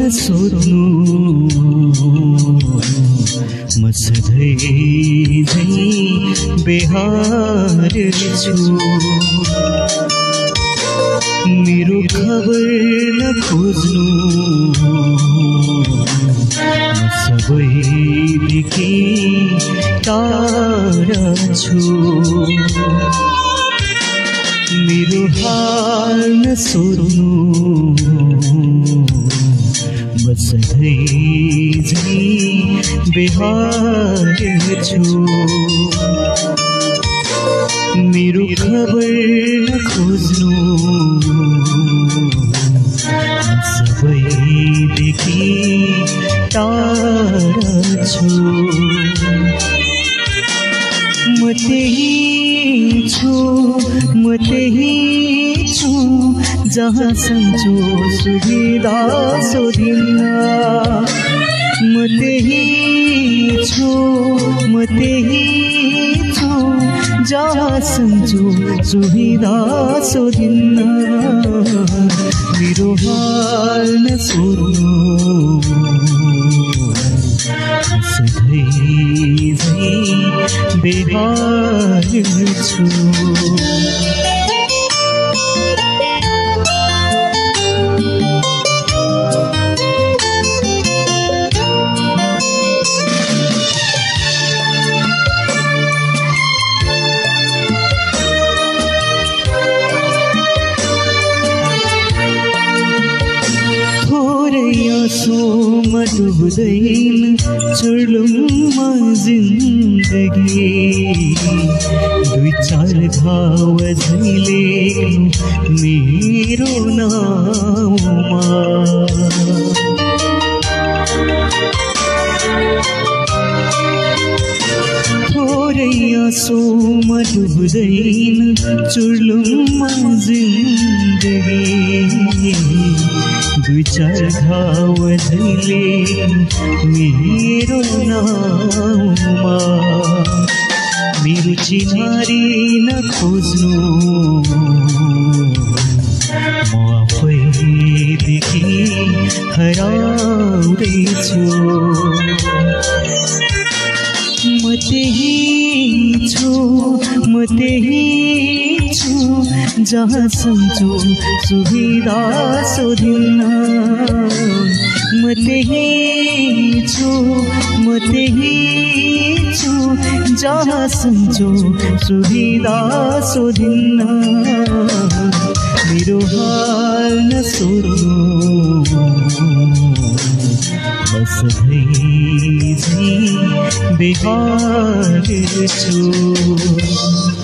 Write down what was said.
सोध्नु म सधैँ झै बेहार छु मेरो खबर नखोज्नु म सबैदेखि टाढा छु मेरो हाल नसोध्नु म सधैँ झै बेहार छु मेरो खबर नखोज्नु म सबैदेखि टाढा छु म त्यही छु जहाँ सन्चो सुविधा सोधिन्न म त्यही छु जहाँ सन्चो सुविधा सोधिन्न मेरो हाल नसोध्नु सधैँ झै बेहार छु आँसुमा डुब्दैन चुर्लुममा जिन्दगी दुई चार घाव झैले मेरो नाउँमा थोरै आँसुमा डुब्दैन चुर्लुममा जिन्दगी दुई चार घाव झैले मेरो नाउँमा मेरो चिनारी नखोज्नु म आफैदेखि हराउँदैछु म त्यही छु जहाँ सन्चो सुविधा सोधिन्न म त्यही छु जहाँ सन्चो सुविधा सोधिन्न मेरो हाल नसोध्नु म सधैँ झै बेहार छु